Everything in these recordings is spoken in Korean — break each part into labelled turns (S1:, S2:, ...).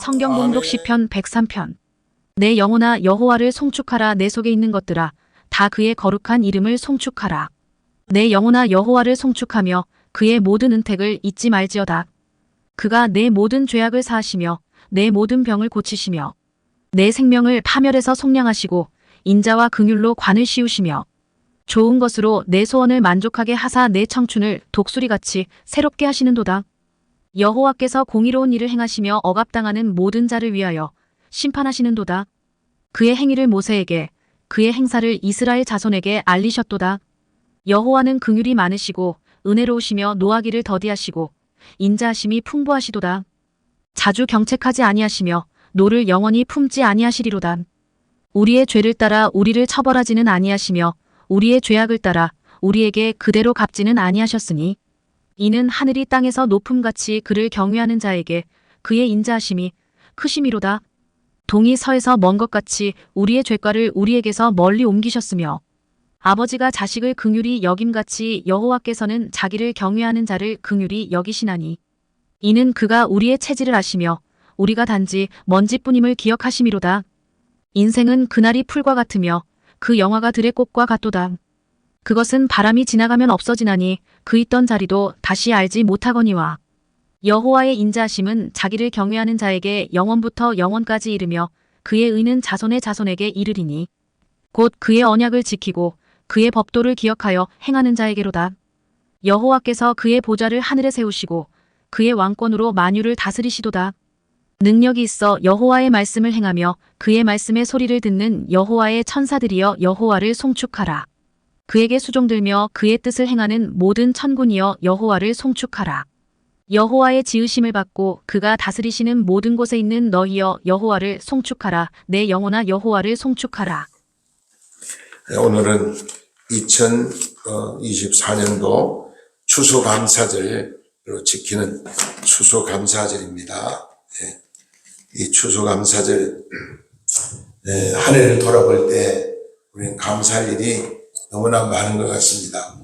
S1: 성경 봉독 시편 103편. 내 영혼아 여호와를 송축하라. 내 속에 있는 것들아 다 그의 거룩한 이름을 송축하라. 내 영혼아 여호와를 송축하며 그의 모든 은택을 잊지 말지어다. 그가 내 모든 죄악을 사하시며 내 모든 병을 고치시며 내 생명을 파멸에서 속량하시고 인자와 긍휼로 관을 씌우시며 좋은 것으로 내 소원을 만족하게 하사 내 청춘을 독수리같이 새롭게 하시는도다. 여호와께서 공의로운 일을 행하시며 억압당하는 모든 자를 위하여 심판하시는도다. 그의 행위를 모세에게 그의 행사를 이스라엘 자손에게 알리셨도다. 여호와는 긍휼이 많으시고 은혜로우시며 노하기를 더디하시고 인자하심이 풍부하시도다. 자주 경책하지 아니하시며 노를 영원히 품지 아니하시리로다. 우리의 죄를 따라 우리를 처벌하지는 아니하시며 우리의 죄악을 따라 우리에게 그대로 갚지는 아니하셨으니 이는 하늘이 땅에서 높음같이 그를 경외하는 자에게 그의 인자하심이 크심이로다. 동이 서에서 먼 것 같이 우리의 죄과를 우리에게서 멀리 옮기셨으며 아버지가 자식을 긍휼히 여김같이 여호와께서는 자기를 경외하는 자를 긍휼히 여기시나니 이는 그가 우리의 체질을 아시며 우리가 단지 먼지뿐임을 기억하심이로다. 인생은 그날이 풀과 같으며 그 영화가 들의 꽃과 같도다. 그것은 바람이 지나가면 없어지나니 그 있던 자리도 다시 알지 못하거니와 여호와의 인자하심은 자기를 경외하는 자에게 영원부터 영원까지 이르며 그의 의는 자손의 자손에게 이르리니 곧 그의 언약을 지키고 그의 법도를 기억하여 행하는 자에게로다. 여호와께서 그의 보좌를 하늘에 세우시고 그의 왕권으로 만유를 다스리시도다. 능력이 있어 여호와의 말씀을 행하며 그의 말씀의 소리를 듣는 여호와의 천사들이여 여호와를 송축하라. 그에게 수종들며 그의 뜻을 행하는 모든 천군이여 여호와를 송축하라. 여호와의 지으심을 받고 그가 다스리시는 모든 곳에 있는 너희여 여호와를 송축하라. 내 영혼아 여호와를 송축하라.
S2: 오늘은 2024년도 추수감사절로 지키는 추수감사절입니다. 이 추수감사절 한 해를 돌아볼 때 우리는 감사할 일이 너무나 많은 것 같습니다.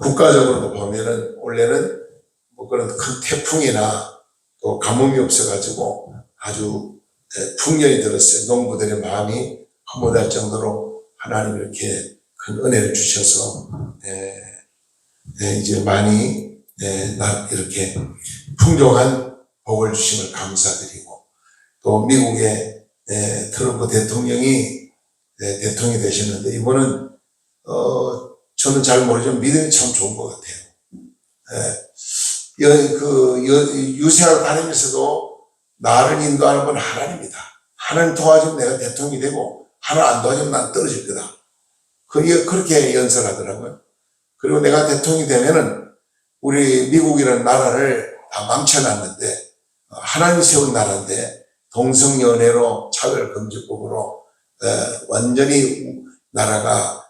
S2: 국가적으로도 보면은 올해는 뭐 그런 큰 태풍이나 또 가뭄이 없어가지고 아주 풍년이 들었어요. 농부들의 마음이 허무할 정도로 하나님 이렇게 큰 은혜를 주셔서 이제 많이 이렇게 풍족한 복을 주심을 감사드리고 또 미국의 트럼프 대통령이 대통령이 되셨는데 이번은 저는 잘 모르지만 믿음이 참 좋은 것 같아요. 유세하러 다니면서도 나를 인도하는 건 하나님이다. 하나님 도와주면 내가 대통령이 되고 하나님 안 도와주면 난 떨어질 거다. 그렇게 연설하더라고요. 그리고 내가 대통령이 되면은 우리 미국이라는 나라를 다 망쳐놨는데 하나님이 세운 나라인데 동성연애로 차별금지법으로 완전히 나라가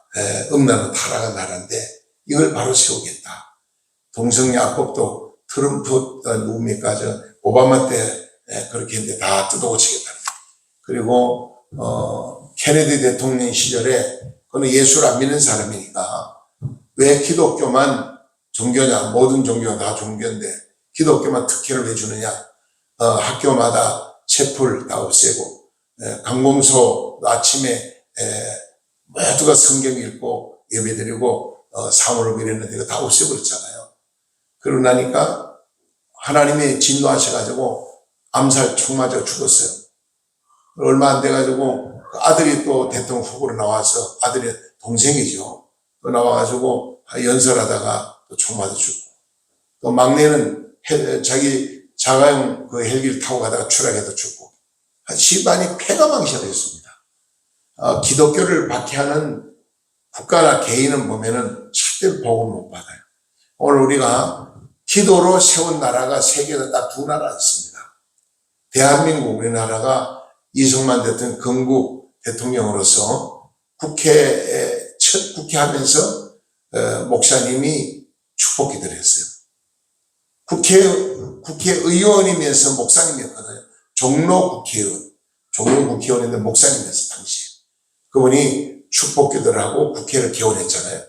S2: 음란으로 타락한 나라인데 이걸 바로 세우겠다. 동성야법도 트럼프 누굽니까 오바마 때 그렇게 했는데 다 뜯어고치겠다. 그리고 케네디 대통령 시절에 그는 예수를 안 믿는 사람이니까 왜 기독교만 종교냐? 모든 종교가 다 종교인데 기독교만 특혜를 왜 주느냐? 학교마다 채플 다 없애고 강공소 아침에 모두가 성경 읽고 예배드리고 사물을 드렸는데 이거 다 없애버렸잖아요. 그러고 나니까 하나님이 진노하셔가지고 암살 총 맞아 죽었어요. 얼마 안 돼가지고 그 아들이 또 대통령 후보로 나와서 아들이 동생이죠. 또 나와가지고 연설하다가 또 총 맞아 죽고 또 막내는 자기 자가용 그 헬기를 타고 가다가 추락해서 죽고 집안이 폐가망신했습니다. 기독교를 박해하는 국가나 개인은 보면은 절대로 복을 못 받아요. 오늘 우리가 기도로 세운 나라가 세계에서 딱 두 나라 있습니다. 대한민국 우리나라가 이승만 대통령 건국 대통령으로서 첫 국회 하면서 목사님이 축복기도를 했어요. 국회의원이면서 목사님이었거든요. 종로 국회의원인데 목사님이었어요, 당시에. 그분이 축복기도를 하고 국회를 개원했잖아요.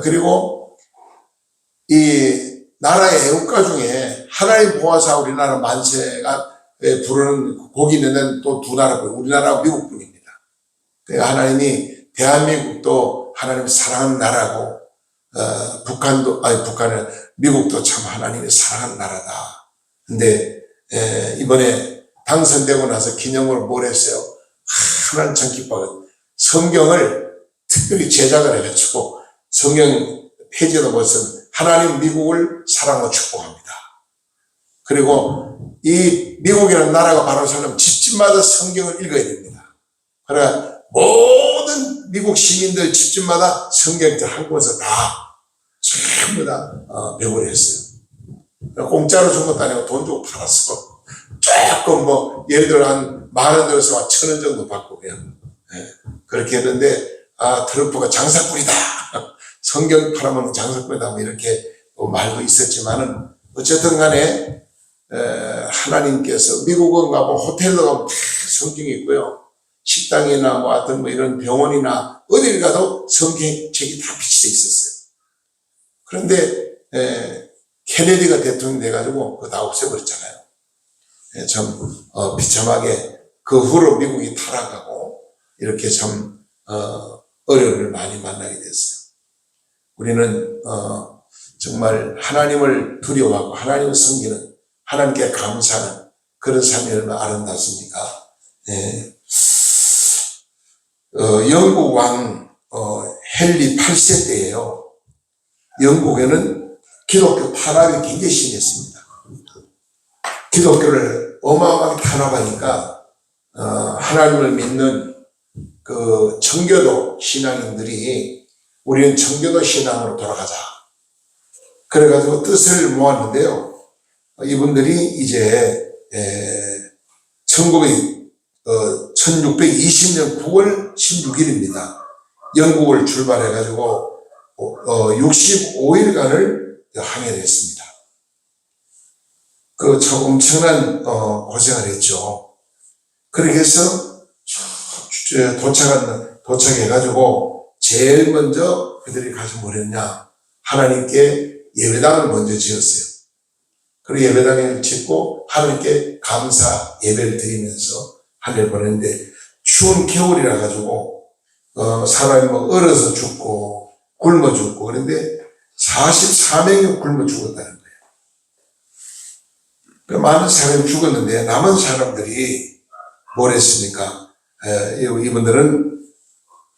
S2: 그리고 이 나라의 애국가 중에 하나님 보아사 우리나라 만세가 부르는 곡이 있는데 또 두 나라 부르고 우리나라와 미국 뿐입니다. 그러니까 하나님이 대한민국도 하나님 사랑하는 나라고 북한은 미국도 참 하나님이 사랑하는 나라다. 근데 이번에 당선되고 나서 기념으로 뭘 했어요? 하나님 참 기뻐요. 성경을 특별히 제작을 해가지고 성경 페이지에도 보면 하나님 미국을 사랑하고 축복합니다. 그리고 이 미국이라는 나라가 바로 살려면 집집마다 성경을 읽어야 됩니다. 그러니까 모든 미국 시민들 집집마다 성경을 한국에서 다 전부 다 배우를 했어요. 공짜로 준 것도 아니고 돈 주고 팔았어. 조금 뭐 예를 들어 한 10,000원 들어서 1,000원 정도 받고 그냥 그렇게 했는데 트럼프가 장사꾼이다. 성경 팔아먹는 장사꾼이다. 뭐 이렇게 말도 있었지만은 어쨌든 간에 하나님께서 미국은 가면 호텔도 가면 다 성경이 있고요. 식당이나 뭐 하여튼 뭐 이런 병원이나 어딜 가도 성경책이 다 비치돼 있었어요. 그런데 케네디가 대통령 돼가지고 그거 다 없애버렸잖아요. 참 비참하게 그 후로 미국이 타락하고 이렇게 참 어려움을 많이 만나게 됐어요. 우리는 정말 하나님을 두려워하고 하나님을 섬기는 하나님께 감사하는 그런 삶이 얼마나 아름답습니까? 영국 왕 헨리 8세 때예요. 영국에는 기독교 탄압이 굉장히 심했습니다. 기독교를 어마어마하게 탄압하니까 하나님을 믿는 그 청교도 신앙인들이 우리는 청교도 신앙으로 돌아가자. 그래가지고 뜻을 모았는데요. 이분들이 이제 1620년 9월 16일입니다. 영국을 출발해가지고 65일간을 항해를 했습니다. 그 참 엄청난 고생을 했죠. 그렇게 해서 도착해가지고 제일 먼저 그들이 가서 뭘 했냐? 하나님께 예배당을 먼저 지었어요. 그리고 예배당을 짓고 하나님께 감사 예배를 드리면서 한 해를 보냈는데 추운 겨울이라 가지고 사람이 뭐 얼어서 죽고 굶어 죽고 그런데 44명이 굶어 죽었다는 거예요. 그 많은 사람이 죽었는데 남은 사람들이 뭘 했습니까? 이분들은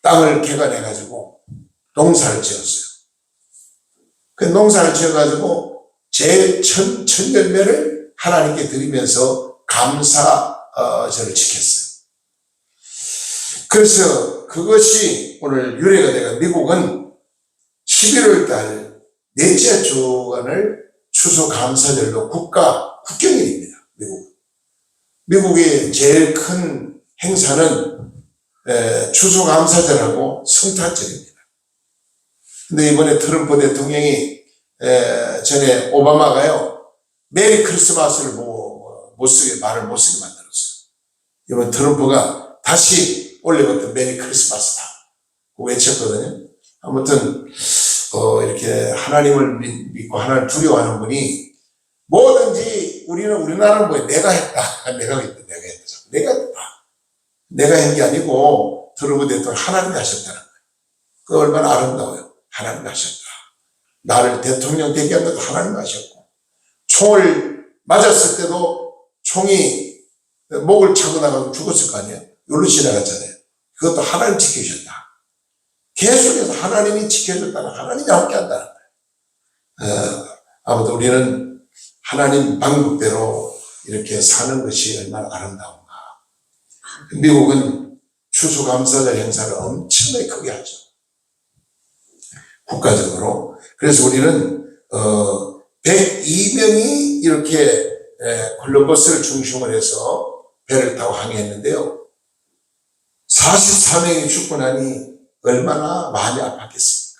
S2: 땅을 개간해 가지고 농사를 지었어요. 그 농사를 지어 가지고 제 천열매를 하나님께 드리면서 감사절을 지켰어요. 그래서 그것이 오늘 유래가 되가 미국은 11월 달 넷째 주간을 추수감사절로 국경일입니다. 미국의 제일 큰 행사는 추수감사절하고 성탄절입니다. 근데 이번에 트럼프 대통령이 전에 오바마가요 메리 크리스마스를 못 쓰게 말을 못 쓰게 만들었어요. 이번 트럼프가 다시 원래부터 메리 크리스마스다 외쳤거든요. 아무튼 이렇게 하나님을 믿고 하나님을 두려워하는 분이 뭐든지 우리나라는 뭐 내가 했다 내가 했다 내가 한 게 아니고 트럼프 대통령 하나님이 하셨다는 거예요. 그 얼마나 아름다워요. 하나님이 하셨다. 나를 대통령 되게 한 것도 하나님 하셨고 총을 맞았을 때도 총이 목을 차고 나가서 죽었을 거 아니에요. 여기로 지나갔잖아요. 그것도 하나님 지켜주셨다. 계속해서 하나님이 지켜줬다는 하나님이 함께 한다는 거예요. 아무튼 우리는 하나님 방법대로 이렇게 사는 것이 얼마나 아름다운가. 미국은 추수감사절 행사를 엄청나게 크게 하죠. 국가적으로. 그래서 우리는 102명이 이렇게 콜럼버스를 중심으로 해서 배를 타고 항해했는데요. 44명이 죽고 나니 얼마나 많이 아팠겠습니까?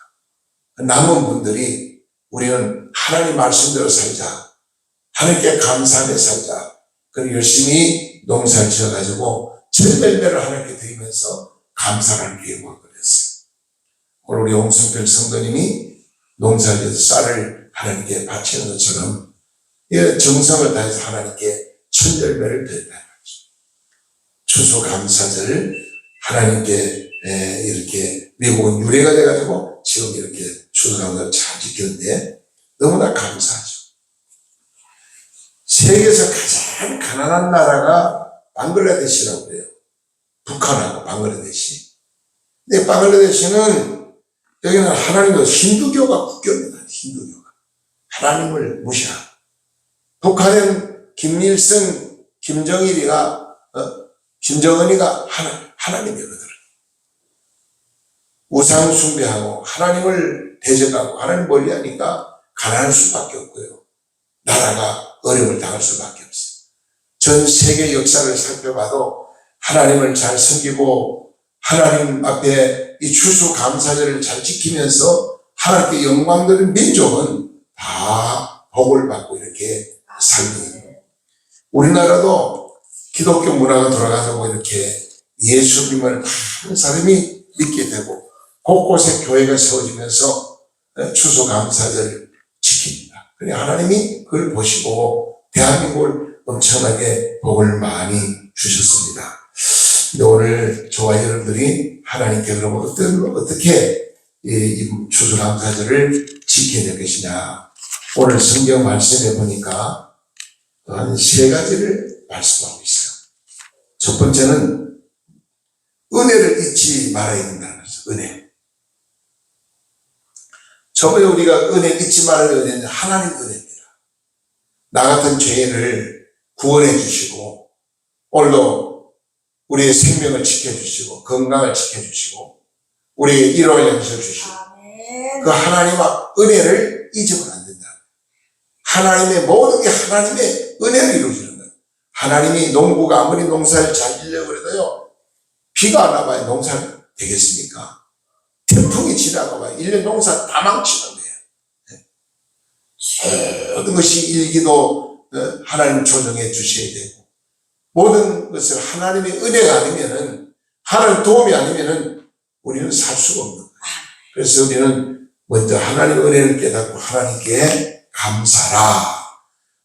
S2: 남은 분들이 우리는 하나님 말씀대로 살자. 하나님께 감사하며 살자. 그리고 열심히 농사를 지어가지고 천열매를 하나님께 드리면서 감사를 계획을 그랬어요. 오늘 우리 홍성필 성도님이 농사를 지어서 쌀을 하나님께 바치는 것처럼 이 정성을 다해서 하나님께 천열매를 드렸다 말이죠. 추수감사절 하나님께 이렇게 미국은 유래가 돼가지고 지금 이렇게 추수감사를 잘 지켰는데 너무나 감사하죠. 세계에서 가장 가난한 나라가 방글라데시라고 그래요. 북한하고 방글라데시. 근데 방글라데시는 여기는 하나님도 힌두교가 국교입니다. 힌두교가. 하나님을 무시하고. 북한은 김일성, 김정은이가 하나님이거든. 우상 숭배하고 하나님을 대적하고 하나님 멀리하니까 가난할 수밖에 없고요. 나라가 어려움을 당할 수밖에 없어요. 전 세계 역사를 살펴봐도 하나님을 잘 섬기고 하나님 앞에 이 추수감사절을 잘 지키면서 하나님께 영광 드리는 민족은 다 복을 받고 이렇게 살고, 우리나라도 기독교 문화가 돌아가서 이렇게 예수님을 많은 사람이 믿게 되고 곳곳에 교회가 세워지면서 추수감사절을 지킵니다. 그래 하나님이 그걸 보시고 대한민국을 엄청나게 복을 많이 주셨습니다. 근데 오늘 저와 여러분들이 하나님께 그러면 어떻게 이 추수감사절을 지켜야 될 것이냐. 오늘 성경 말씀해 보니까 한 세 가지를 말씀하고 있어요. 첫 번째는 은혜를 잊지 말아야 된다는 거죠. 은혜. 저번에 우리가 은혜 잊지 말아야 되는 은혜는 하나님 은혜입니다. 나 같은 죄인을 구원해 주시고 오늘도 우리의 생명을 지켜주시고 건강을 지켜주시고 우리에게 일용할 양식을 주시고 그 하나님의 은혜를 잊으면 안 된다. 하나님의 모든 게 하나님의 은혜로 이루어지는 거예요. 하나님이 농부가 아무리 농사를 잘 지려고 해도요, 비가 안 와봐야 농사가 되겠습니까? 태풍이 지나가 봐야 1년 농사 다 망치는 거예요. 모든 것이 일기도 하나님 조정해 주셔야 되고, 모든 것을 하나님의 은혜가 아니면은, 하나님 도움이 아니면은 우리는 살 수가 없는 거예요. 그래서 우리는 먼저 하나님의 은혜를 깨닫고 하나님께 감사라.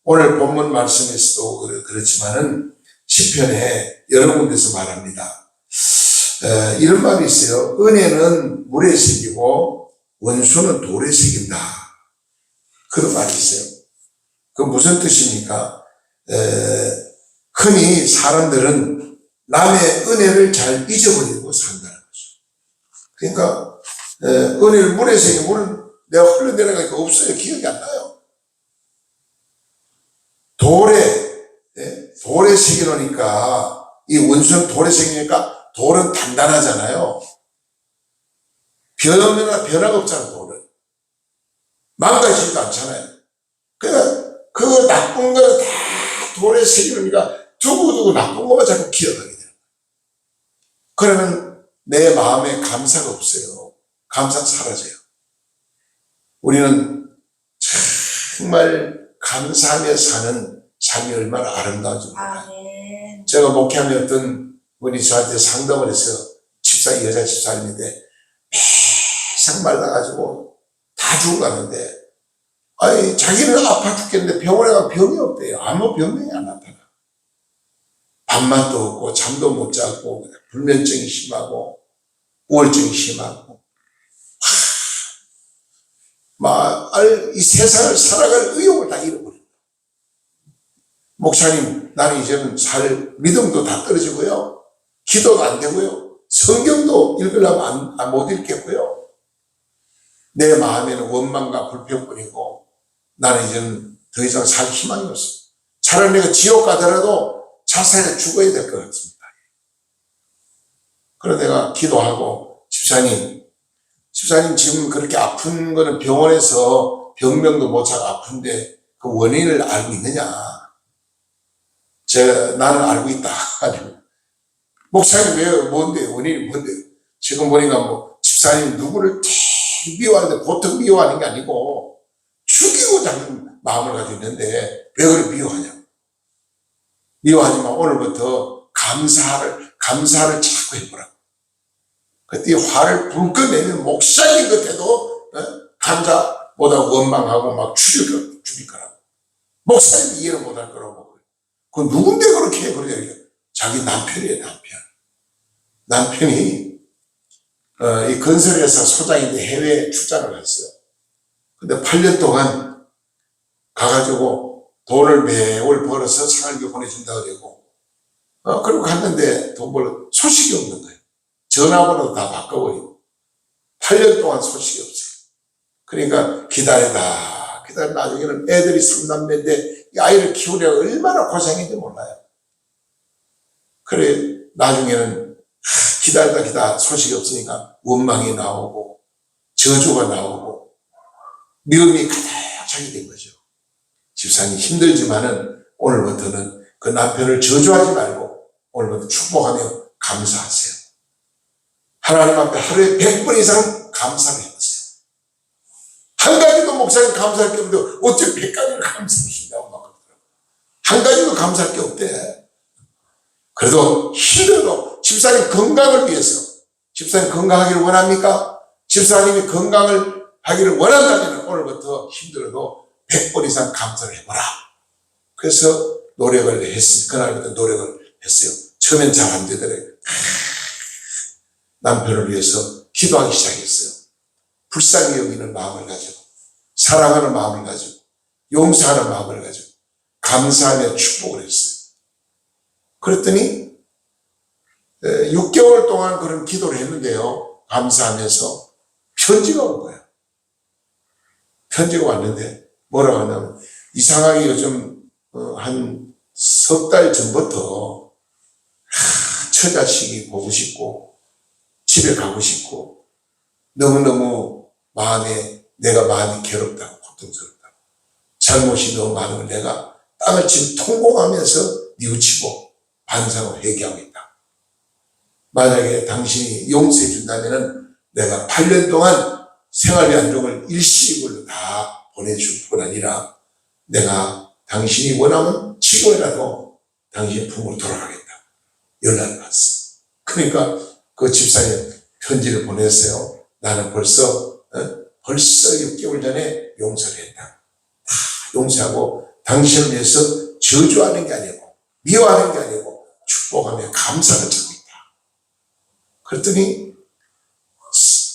S2: 오늘 본문 말씀에서도 그렇지만은 시편에 여러 군데서 말합니다. 이런 말이 있어요. 은혜는 물에 새기고 원수는 돌에 새긴다. 그런 말이 있어요. 그 무슨 뜻입니까? 흔히 사람들은 남의 은혜를 잘 잊어버리고 산다는 거죠. 그러니까 은혜를 물에 새기면 물은 내가 흘러내려가니까 없어요. 기억이 안 나요. 돌에 새겨놓으니까, 이 원수는 돌에 새기니까 돌은 단단하잖아요. 변화가 없잖아요, 돌은. 망가지지도 않잖아요. 그러니까 그 나쁜 거는 다 돌에 새겨놓으니까 두고두고 나쁜 것만 자꾸 기억하게 돼요. 그러면 내 마음에 감사가 없어요. 감사가 사라져요. 우리는 정말 감사하며 사는 삶이 얼마나 아름다운지 몰라요. 제가 목회하면 어떤 분이 저한테 상담을 해서 여자 집사님인데 매상 말라가지고 다 죽어가는데, 아니 자기는 아파 죽겠는데 병원에 가면 병이 없대요. 아무 병명이 안 나타나. 밥맛도 없고 잠도 못 자고 불면증이 심하고 우울증이 심하고 이 세상을 살아갈 의욕을 다 잃어버립니다. 목사님, 나는 이제는 믿음도 다 떨어지고요. 기도도 안 되고요. 성경도 읽으려면 못 읽겠고요. 내 마음에는 원망과 불평뿐이고 나는 이제는 더 이상 살 희망이 없어요. 차라리 내가 지옥 가더라도 자살해 죽어야 될 것 같습니다. 그래서 내가 기도하고, 집사님 지금 그렇게 아픈 거는 병원에서 병명도 못 찾고 아픈데 그 원인을 알고 있느냐? 나는 알고 있다. 목사님 원인이 뭔데? 지금 보니까 집사님 누구를 제일 미워하는데 보통 미워하는 게 아니고 죽이고자 하는 마음을 가지고 있는데 왜 그렇게 미워하냐? 미워하지만 오늘부터 감사를 자꾸 해보라고. 그때 화를 불끈 내면 목사님 끝에도 감사 못하고 원망하고 막 죽일 거라고. 목사님 이해를 못할 거라고. 그 누군데 그렇게 해? 그러냐. 자기 남편이에요, 남편. 남편이 이 건설회사 소장인데 해외 출장을 갔어요. 근데 8년 동안 가가지고 돈을 매월 벌어서 생활비 보내준다고 그러고, 그리고 갔는데 돈 벌 소식이 없는 거예요. 전화번호도 다 바꿔버리고. 8년 동안 소식이 없어요. 그러니까 기다리다 나중에는 애들이 3남매인데 이 아이를 키우려고 얼마나 고생했는지 몰라요. 그래 나중에는 기다리다 소식이 없으니까 원망이 나오고 저주가 나오고 미움이 가득하게 된 거죠. 집사님 힘들지만은 오늘부터는 그 남편을 저주하지 말고 오늘부터 축복하며 감사하세요. 하나님 앞에 하루에 100번 이상 감사를 해보세요. 한 가지도 목사님 감사할 게 없는데 어째 100가지를 감사하신다고 막 그러더라고요. 한 가지도 감사할 게 없대. 그래도 힘들도 집사님 건강을 위해서, 집사님 건강하기를 원합니까? 집사님이 건강을 하기를 원한다면 오늘부터 힘들어도 100번 이상 감사를 해보라. 그래서 노력을 했어요. 그날부터 노력을 했어요. 처음엔 잘 안 되더래요. 남편을 위해서 기도하기 시작했어요. 불쌍히 여기는 마음을 가지고, 사랑하는 마음을 가지고, 용서하는 마음을 가지고, 감사하며 축복을 했어요. 그랬더니 6개월 동안 그런 기도를 했는데요. 감사하면서 편지가 온 거예요. 편지가 왔는데 뭐라고 하냐면, 이상하게 요즘 한 석 달 전부터 처자식이 보고 싶고 집에 가고 싶고 너무너무 내가 마음이 괴롭다고, 고통스럽다고, 잘못이 너무 많은 걸 내가 땅을 지금 통곡하면서 뉘우치고 반성하고 회개하고 있다. 만약에 당신이 용서해 준다면 내가 8년 동안 생활비 안정을 일시불로 다 보내줄 뿐 아니라 내가 당신이 원하면 지금이라도 당신의 품으로 돌아가겠다. 연락을 왔어. 그러니까 그 집사님 편지를 보냈어요. 나는 벌써 6개월 전에 용서를 했다. 다 용서하고 당신을 위해서 저주하는 게 아니고 미워하는 게 아니고 축복하며 감사를 전고 있다. 그랬더니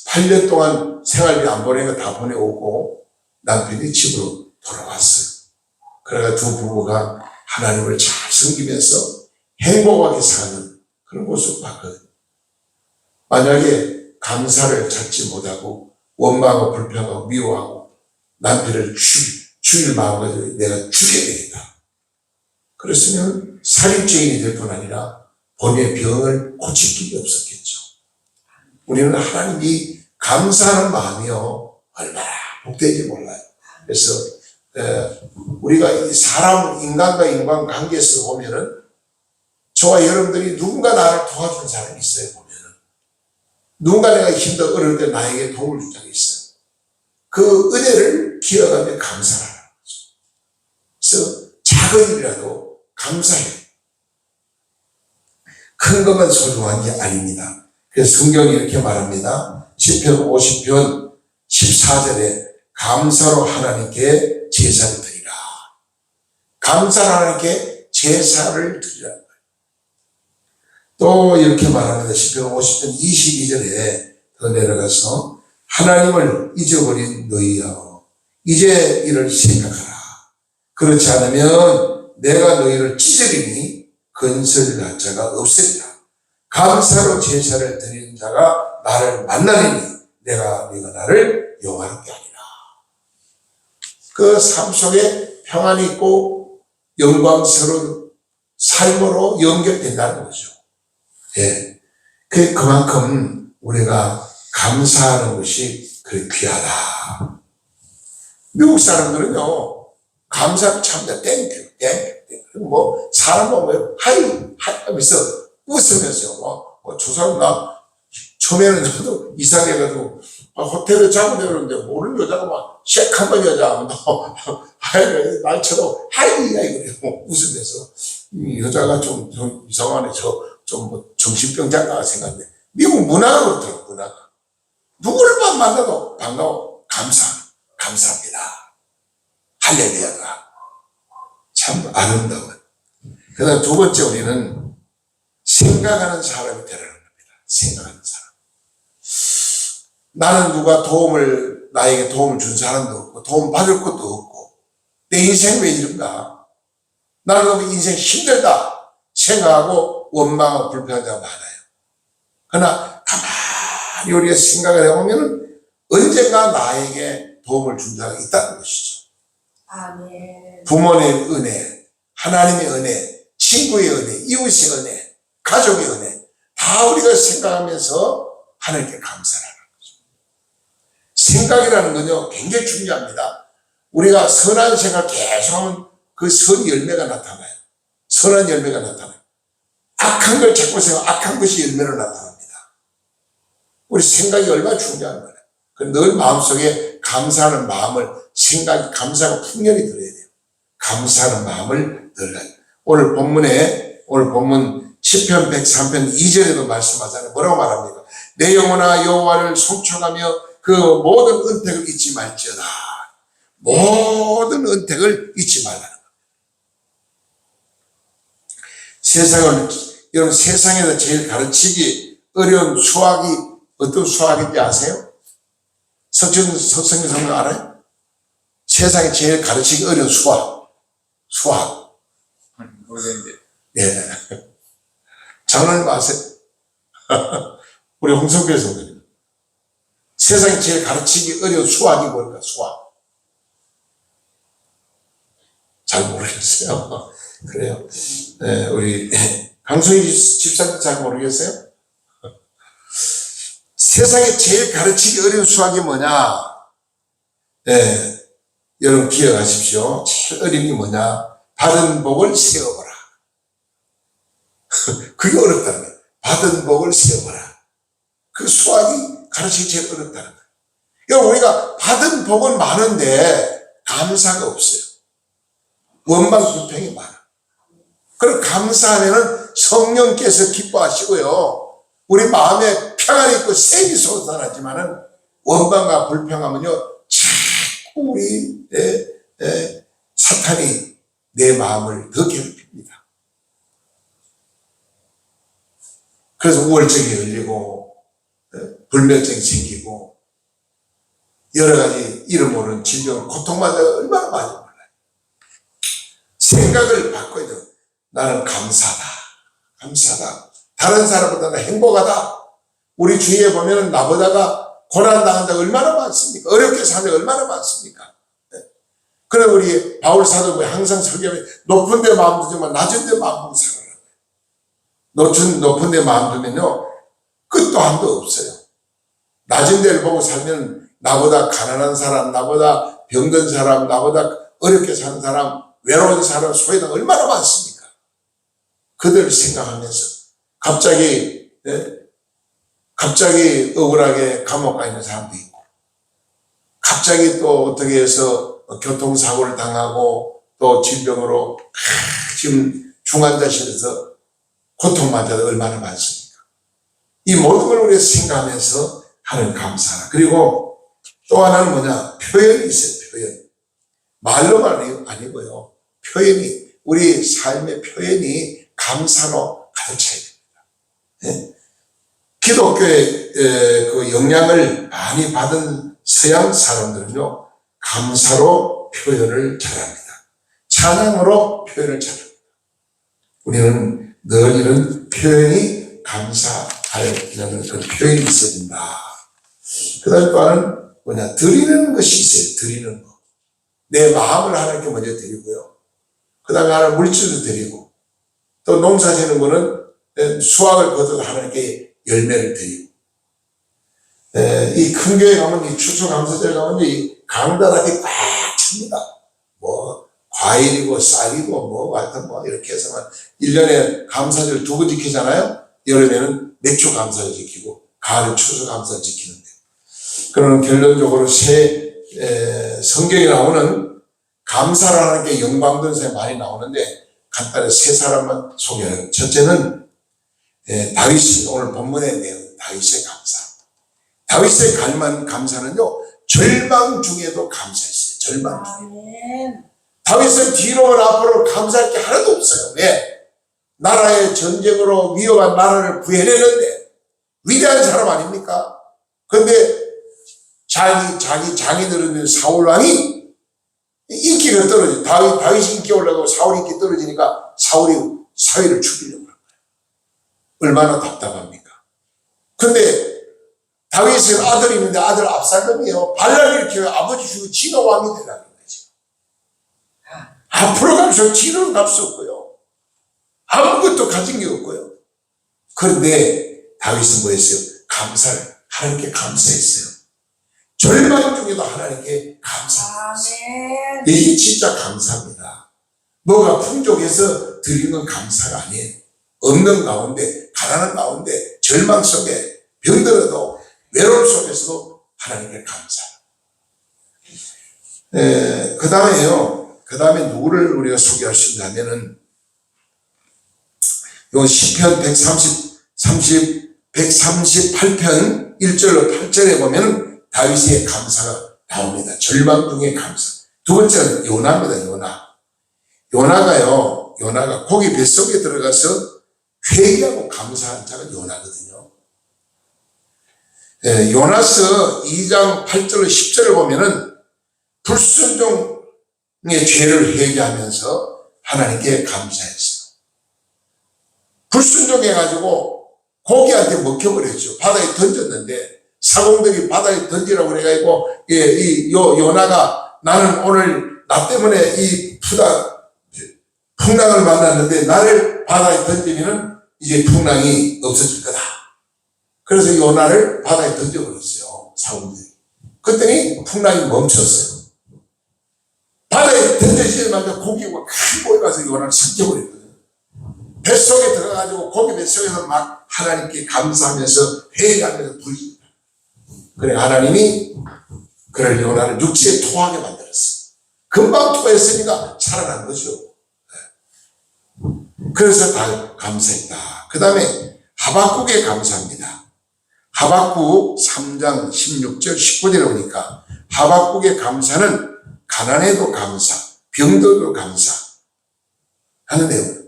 S2: 8년 동안 생활비 안 보낸 거 다 보내오고 남편이 집으로 돌아왔어요. 그래가 두 부부가 하나님을 잘 섬기면서 행복하게 사는 그런 모습을 봤거든요. 만약에 감사를 찾지 못하고 원망하고 불평하고 미워하고 남편을 죽일 마음을 가지고 내가 죽여야 되겠다. 그랬으면 살인죄인이 될 뿐 아니라 본인의 병을 고칠 길이 없었겠죠. 우리는 하나님이 감사하는 마음이요 얼마나 복되지 몰라요. 그래서 우리가 인간과 인간 관계에서 보면은 저와 여러분들이 누군가 나를 도와준 사람이 있어요. 보면은 누군가 내가 힘들어 어려울 때 나에게 도움을 준 적이 있어요. 그 은혜를 기억하며 감사하는 거죠. 그래서 작은 일이라도 감사해요. 큰 것만 소중한 게 아닙니다. 그래서 성경이 이렇게 말합니다. 시편 50편 14절에 감사로 하나님께 제사를 드리라. 감사로 하나님께 제사를 드리라. 또 이렇게 말합니다. 시편 50편 22절에 더 내려가서 하나님을 잊어버린 너희여 이제 이를 생각하라. 그렇지 않으면 내가 너희를 찢으리니 건설할 자가 없으리라. 감사로 제사를 드리는 자가 나를 만나리니 내가 네가 나를 영화롭게 하리라. 그 삶 속에 평안이 있고 영광스러운 삶으로 연결된다는 거죠. 예. 그만큼 우리가 감사하는 것이 그렇게 귀하다. 미국 사람들은요, 감사를 참다, 땡큐. 뭐, 사람 보면, 하이 하면서 웃으면서, 저 사람 처음에는 저도 이상해가지고, 호텔에 자고 내려오는데, 모르는 여자가 막, 쉐크한번 여자, 날처럼, 하이, 그래요. 웃으면서. 이 여자가 좀 이상하네. 뭐 정신병자가 생각하는데, 미국 문화가 그렇더라고, 문화가. 누구를 만나도 반가워. 감사합니다. 할렐루야가. 참 아름다운. 그 다음 두 번째 우리는 생각하는 사람이 되라는 겁니다. 생각하는 사람. 나는 누가 나에게 도움을 준 사람도 없고, 도움 받을 것도 없고, 내 인생 왜 이런가? 나는 너무 인생 힘들다 생각하고 원망하고 불평하는 자가 많아요. 그러나 가만히 우리가 생각을 해보면 언젠가 나에게 도움을 준 자가 있다는 것이죠.
S3: 아멘.
S2: 부모의 은혜, 하나님의 은혜, 친구의 은혜, 이웃의 은혜, 가족의 은혜 다 우리가 생각하면서 하나님께 감사를 하는 거죠. 생각이라는 건요 굉장히 중요합니다. 우리가 선한 생각 계속하면 그 선 열매가 나타나요. 선한 열매가 나타나요. 악한 걸 자꾸 생각, 악한 것이 열매로 나타납니다. 우리 생각이 얼마나 중요한 거예요. 늘 마음속에 감사하는 마음을 감사가 풍년이 들어야 돼요. 감사하는 마음을 들어야 돼요. 오늘 본문 시편 103편 2절에도 말씀하잖아요. 뭐라고 말합니까? 내 영혼아 여호와를 송축하며 그 모든 은택을 잊지 말지어다. 모든 은택을 잊지 말라는 거예요. 여러분 세상에서 제일 가르치기 어려운 수학이 어떤 수학인지 아세요? 석정희 선생님 알아요? 세상에 제일 가르치기 어려운 수학.
S4: 모르겠는데.
S2: 예. 장난님 아세요? 우리 홍성필 선생님. 세상에 제일 가르치기 어려운 수학이 뭘까? 수학. 잘 모르겠어요. 그래요. 네, 우리 강성희 집사님 잘 모르겠어요? 세상에 제일 가르치기 어려운 수학이 뭐냐? 네, 여러분 기억하십시오. 제일 어려운 게 뭐냐? 받은 복을 세어보라. 그게 어렵다는 거예요. 받은 복을 세어보라. 그 수학이 가르치기 제일 어렵다는 거예요. 여러분 우리가 받은 복은 많은데 감사가 없어요. 원망 불평이 많아. 그럼 감사하면은 성령께서 기뻐하시고요. 우리 마음에 평안이 있고 생이 솟아나지만은 원망과 불평하면요 자꾸 우리 사탄이 내 마음을 더 괴롭힙니다. 그래서 우울증이 걸리고 불면증이 생기고 여러 가지 이름 모르는 질병 고통받아 얼마나 많이 몰라요. 생각을 바꿔야 돼요. 나는 감사하다. 다른 사람보다는 행복하다. 우리 주위에 보면 나보다가 고난당한 자가 얼마나 많습니까? 어렵게 사는 자가 얼마나 많습니까? 그래 우리 바울 사도가 항상 설교하면 높은 데 마음 두지만 낮은 데 마음 두고 살아라. 높은 데 마음 두면요 끝도 한도 없어요. 낮은 데를 보고 살면 나보다 가난한 사람, 나보다 병든 사람, 나보다 어렵게 사는 사람, 외로운 사람, 소외당 얼마나 많습니까? 그들을 생각하면서 갑자기 억울하게 감옥 가 있는 사람도 있고, 갑자기 또 어떻게 해서 교통사고를 당하고 또 질병으로 지금 중환자실에서 고통받는 자들 얼마나 많습니까? 이 모든 걸 우리가 생각하면서 하는 감사라. 그리고 또 하나는 뭐냐? 표현이 있어요. 표현. 말로만 아니고요. 표현이, 우리 삶의 표현이 감사로 가득 차야 됩니다. 예? 기독교의 그 영향을 많이 받은 서양 사람들은요, 감사로 표현을 잘합니다. 찬양으로 표현을 잘합니다. 우리는 늘 이런 표현이 감사하려는 그런 표현이 있어야 된다. 그 다음에 또 하나는 뭐냐, 드리는 것이 있어요. 드리는 거. 내 마음을 하나님께 먼저 드리고요. 그 다음에 하나 물질도 드리고, 또 농사 지는 거는 수확을 거둬서 하나님께 열매를 드리고, 이 큰 교회 가면, 이 추수감사절 가면 이 강단하게 꽉 찹니다. 뭐, 과일이고 쌀이고 뭐, 하여튼 뭐, 이렇게 해서만 1년에 감사절 2번 지키잖아요? 여름에는 맥주 감사절 지키고, 가을에 추수감사절 지키는데. 그러면 결론적으로 성경에 나오는 감사를 하는 게 영광전서에 많이 나오는데, 간단히 세 사람만 소개해요. 첫째는 다윗이, 오늘 본문의 내용, 다윗의 감사. 다윗의 감사는요, 절망 중에도 감사했어요. 절망 중에.
S3: 아멘.
S2: 다윗은 뒤로만 앞으로 감사할 게 하나도 없어요. 왜? 나라의 전쟁으로 위험한 나라를 구해내는데 위대한 사람 아닙니까? 근데 자기 장인어른 사울 왕이 인기가 떨어져. 다윗이 인기 올라가고 사울이 인기 떨어지니까 사울이 사위를 죽이려고 그런 거예요. 얼마나 답답합니까? 근데 다윗은 아들이 있는데 아들 압살롬이요. 반란을 일으켜 아버지 죽고 지가 왕이 되라는 거죠. 앞으로 갈수록 뒤로는 갈 수 없고요. 아무것도 가진 게 없고요. 그런데 다윗은 뭐 했어요? 하나님께 감사했어요. 절망 중에도 하나님께 감사했어요.
S3: 아멘.
S2: 이게 진짜 감사합니다. 뭐가 풍족해서 드리는 건 감사가 아니에요. 없는 가운데, 가난한 가운데, 절망 속에 병들어도 외로움 속에서도 하나님께 감사. 그 다음에 누구를 우리가 소개할 수 있냐면은 요 시편 138편 1절로 8절에 보면 다윗의 감사가 나옵니다. 절망 중에 감사. 두 번째는 요나입니다. 요나가 고기 뱃속에 들어가서 회개하고 감사한 자가 요나거든요. 요나서 2장 8절로 10절을 보면은 불순종의 죄를 회개하면서 하나님께 감사했어요. 불순종해가지고 고기한테 먹혀버렸죠. 바다에 던졌는데 사공들이 바다에 던지라고 그래가지고 요나가 나는 오늘 나 때문에 이 풍랑을 만났는데 나를 바다에 던지면은 이제 풍랑이 없어질 거다. 그래서 요나를 바다에 던져버렸어요. 사공들이. 그랬더니 풍랑이 멈췄어요. 바다에 던져지자마자 고기가 큰 고기가 가서 요나를 삭혀버렸거든요. 뱃속에 들어가가지고 고기 뱃속에서 막 하나님께 감사하면서 회개하면서 부르십니다. 그래 하나님이 그를 요나를 육지에 토하게 만들었어요. 금방 토했으니까 살아난 거죠. 그래서 다 감사했다. 그 다음에 하박국에 감사합니다. 하박국 3장 16절 19절에 보니까 하박국의 감사는 가난에도 감사, 병들도 감사 하는데요.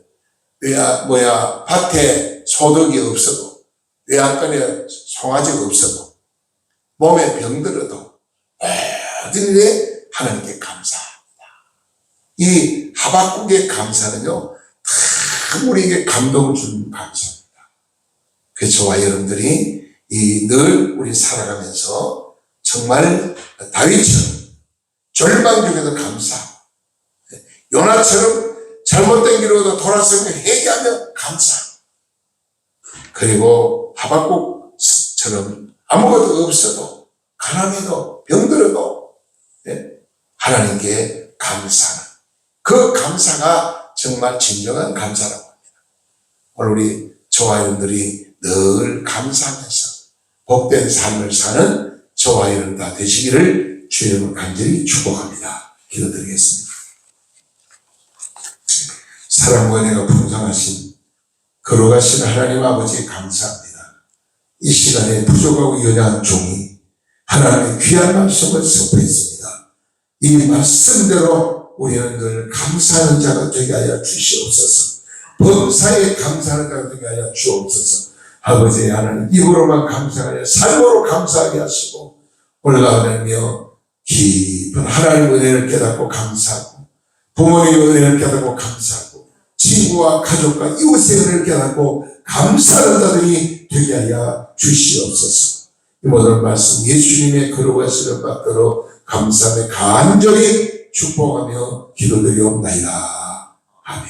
S2: 밭에 소득이 없어도, 외양간에 송아지가 없어도, 몸에 병들어도, 모든 일에 하나님께 감사합니다. 이 하박국의 감사는요, 참 우리에게 감동을 주는 감사입니다. 그래서 저와 여러분들이 늘 우리 살아가면서 정말 다윗처럼 절망 중에도 감사하고, 요나처럼 잘못된 길로도 돌아서며 회개하며 감사하고, 그리고 하박국처럼 아무것도 없어도 가난해도 병들어도 하나님께 감사하는 그 감사가 정말 진정한 감사라고 합니다. 오늘 우리 저와 여러분들이 늘 감사하면서 복된 삶을 사는 저와 여러분 다 되시기를 주님을 간절히 축복합니다. 기도드리겠습니다. 사랑과 은혜가 풍성하신 걸어가신 하나님 아버지 감사합니다. 이 시간에 부족하고 연약한 종이 하나님의 귀한 말씀을 선포했습니다. 이 말씀대로 우리는 늘 감사하는 자가 되게 하여 주시옵소서. 범사에 감사하는 자가 되게 하여 주옵소서. 아버지 하나님 입으로만 감사하게 아니라 삶으로 감사하게 하시고 올라가며 깊은 하나님의 은혜를 깨닫고 감사하고 부모님의 은혜를 깨닫고 감사하고 친구와 가족과 이웃의 은혜를 깨닫고 감사하는 자들이 되게 하여 주시옵소서. 이 모든 말씀 예수님의 거룩하시는 받들어 감사하며 간절히 축복하며 기도드리옵나이다. 아멘.